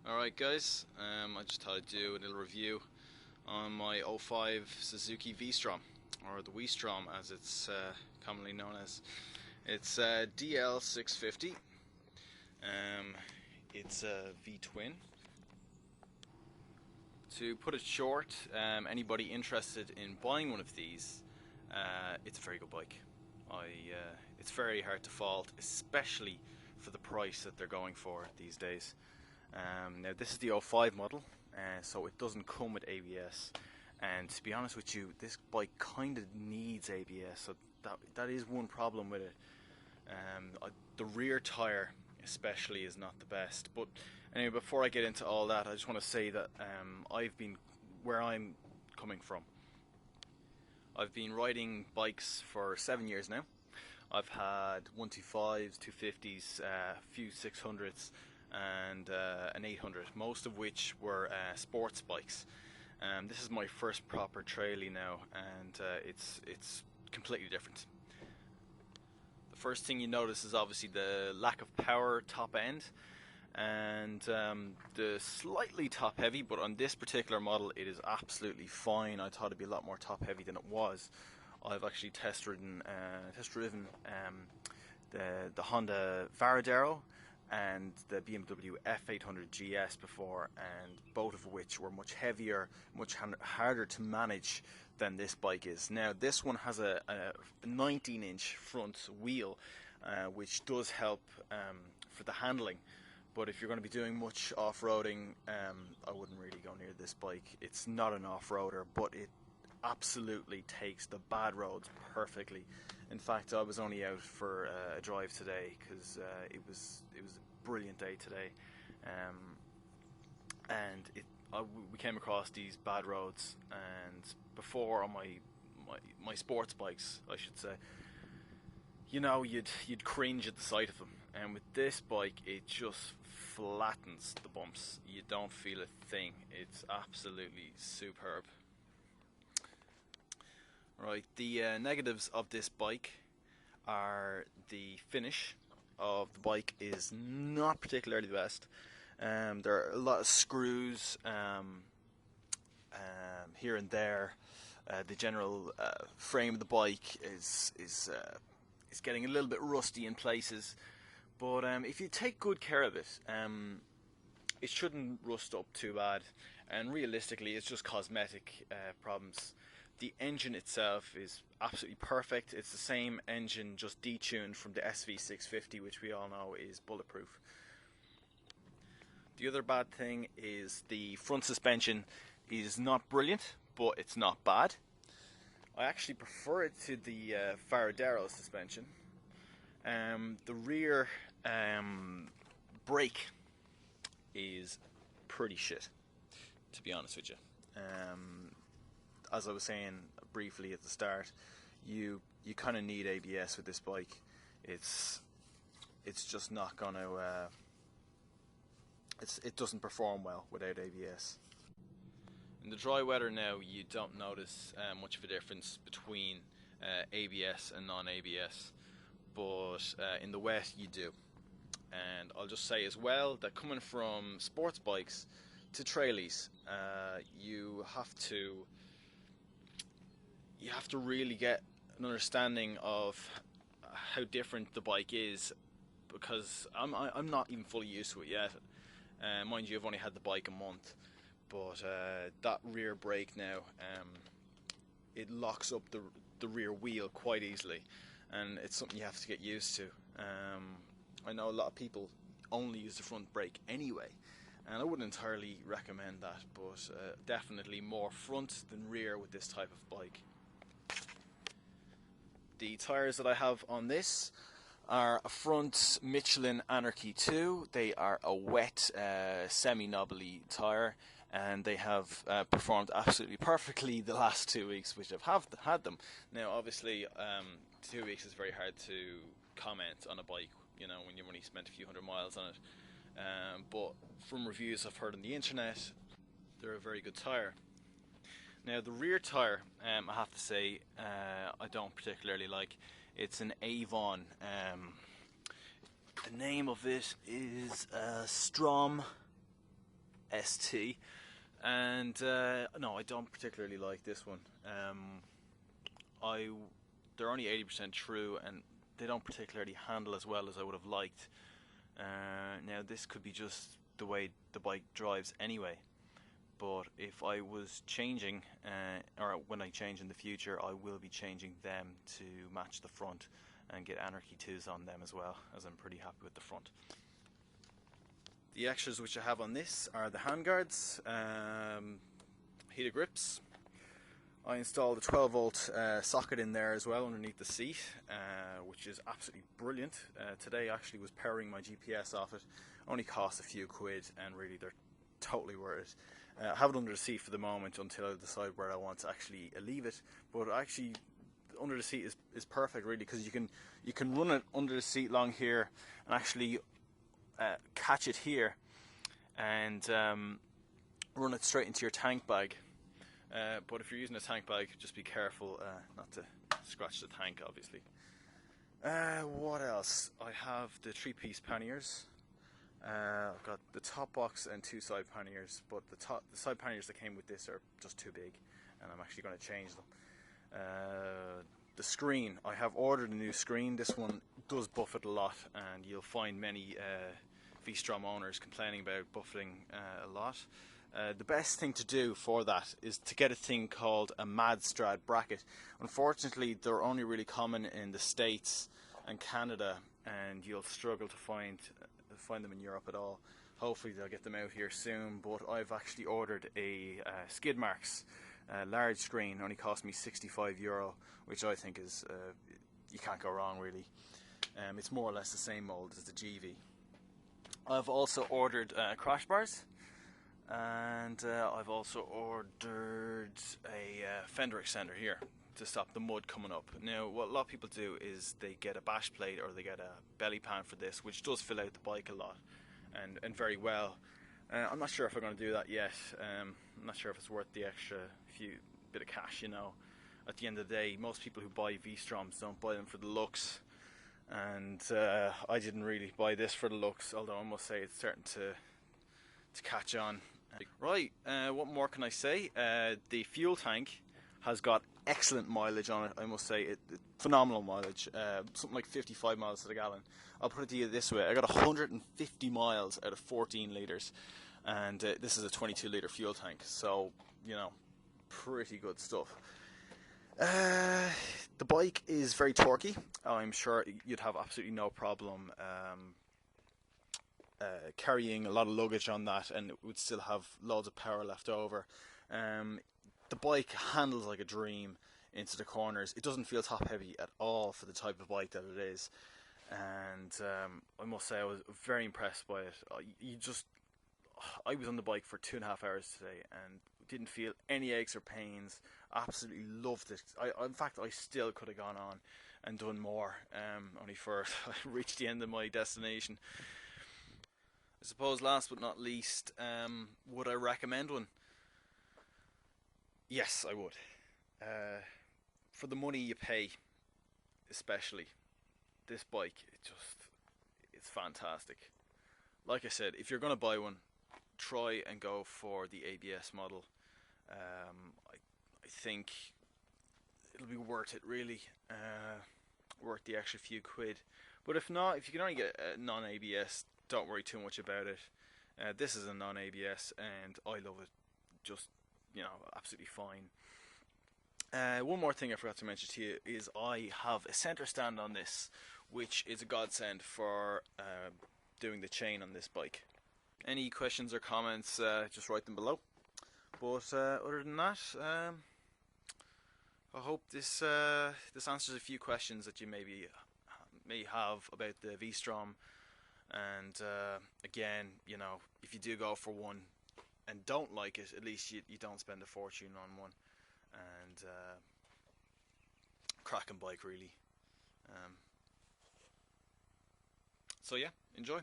Alright guys, I just thought I'd do a little review on my '05 Suzuki V Strom, or the V Strom as it's commonly known as. It's a DL650. It's a V-twin. To put it short, anybody interested in buying one of these, it's a very good bike. It's very hard to fault, especially for the price that they're going for these days. Now this is the '05 model, so it doesn't come with ABS, and to be honest with you, this bike kind of needs ABS, so that is one problem with it. The rear tire especially is not the best, but anyway, before I get into all that, I just want to say that where I'm coming from, I've been riding bikes for 7 years now. I've had 125s, 250s, a few 600s, and an 800, most of which were sports bikes. This is my first proper trailie now, and it's completely different. The first thing you notice is obviously the lack of power top end, and the slightly top heavy, but on this particular model it is absolutely fine. I thought it'd be a lot more top heavy than it was. I've actually test driven the Honda Varadero and the BMW F800 GS before, and both of which were much heavier, much harder to manage than this bike is. Now this one has a 19-inch front wheel, which does help for the handling, but if you're going to be doing much off-roading, I wouldn't really go near this bike. It's not an off-roader, but it absolutely takes the bad roads perfectly. In fact, I was only out for a drive today because it was a brilliant day today, and we came across these bad roads. And before, on my sports bikes, I should say, you know, you'd cringe at the sight of them, and with this bike it just flattens the bumps. You don't feel a thing. It's absolutely superb. Right, the negatives of this bike are the finish of the bike is not particularly the best. There are a lot of screws here and there. The general frame of the bike is getting a little bit rusty in places, but if you take good care of it, it shouldn't rust up too bad, and realistically it's just cosmetic problems. The engine itself is absolutely perfect. It's the same engine, just detuned from the SV650, which we all know is bulletproof. The other bad thing is the front suspension is not brilliant, but it's not bad. I actually prefer it to the Varadero suspension. The rear brake is pretty shit, to be honest with you. As I was saying briefly at the start, you kind of need ABS with this bike. It's just not going to. It doesn't perform well without ABS. In the dry weather now, you don't notice much of a difference between ABS and non-ABS, but in the wet you do. And I'll just say as well that coming from sports bikes to trailies, you have to really get an understanding of how different the bike is, because I'm not even fully used to it yet. Mind you, I've only had the bike a month, but that rear brake now, it locks up the rear wheel quite easily, and it's something you have to get used to. I know a lot of people only use the front brake anyway, and I wouldn't entirely recommend that, but definitely more front than rear with this type of bike. The tyres that I have on this are a front Michelin Anarchy 2. They are a wet, semi-knobbly tyre, and they have performed absolutely perfectly the last 2 weeks which I've had them. Now obviously 2 weeks is very hard to comment on a bike, you know, when you've only spent a few hundred miles on it, but from reviews I've heard on the internet, they're a very good tyre. Now the rear tyre, I have to say, I don't particularly like. It's an Avon. The name of it is Strom ST, and no, I don't particularly like this one. They're only 80% true, and they don't particularly handle as well as I would have liked. Now this could be just the way the bike drives anyway, but if I was changing, or when I change in the future, I will be changing them to match the front and get Anarchy 2s on them as well, as I'm pretty happy with the front. The extras which I have on this are the handguards, heated grips. I installed a 12 volt socket in there as well underneath the seat, which is absolutely brilliant. Today actually was powering my GPS off it. Only cost a few quid, and really they're totally worth it. I have it under the seat for the moment until I decide where I want to actually leave it, but actually under the seat is perfect really, because you can run it under the seat along here and actually catch it here and run it straight into your tank bag. But if you're using a tank bag, just be careful not to scratch the tank, obviously. What else? I have the 3-piece panniers. I've got the top box and 2 side panniers, but the side panniers that came with this are just too big, and I'm actually going to change them. The screen, I have ordered a new screen. This one does buffet a lot, and you'll find many V Strom owners complaining about buffeting a lot. The best thing to do for that is to get a thing called a Madstrad bracket. Unfortunately, they're only really common in the States and Canada, and you'll struggle to find them in Europe at all. Hopefully they'll get them out here soon, but I've actually ordered a Skid Marks large screen. Only cost me €65, which I think is you can't go wrong really. It's more or less the same mold as the GV. I've also ordered crash bars, and I've also ordered a fender extender here to stop the mud coming up. Now what a lot of people do is they get a bash plate or they get a belly pan for this, which does fill out the bike a lot and very well. I'm not sure if I'm going to do that yet. I'm not sure if it's worth the extra few bit of cash, you know. At the end of the day, most people who buy V-Stroms don't buy them for the looks, and I didn't really buy this for the looks, although I must say it's starting to catch on. Right, what more can I say? The fuel tank has got excellent mileage on it, I must say. Phenomenal mileage, something like 55 miles to the gallon. I'll put it to you this way: I got 150 miles out of 14 litres, and this is a 22 litre fuel tank, so you know, pretty good stuff. The bike is very torquey. I'm sure you'd have absolutely no problem carrying a lot of luggage on that, and it would still have loads of power left over. The bike handles like a dream into the corners. It doesn't feel top heavy at all for the type of bike that it is, and I must say I was very impressed by it. I was on the bike for 2.5 hours today and didn't feel any aches or pains. Absolutely loved it. In fact, I still could have gone on and done more, only for I reached the end of my destination. I suppose last but not least, would I recommend one? Yes, I would. For the money you pay, especially, this bike, it's fantastic. Like I said, if you're going to buy one, try and go for the ABS model. I think it'll be worth it, really. Worth the extra few quid. But if not, if you can only get a non-ABS, don't worry too much about it. This is a non-ABS, and I love it. Just, you know, absolutely fine. One more thing I forgot to mention to you is I have a center stand on this, which is a godsend for doing the chain on this bike. Any questions or comments, just write them below. But other than that, I hope this answers a few questions that you may have about the V Strom. And again, you know, if you do go for one and don't like it, at least you don't spend a fortune on one. And cracking bike, really. So yeah, enjoy.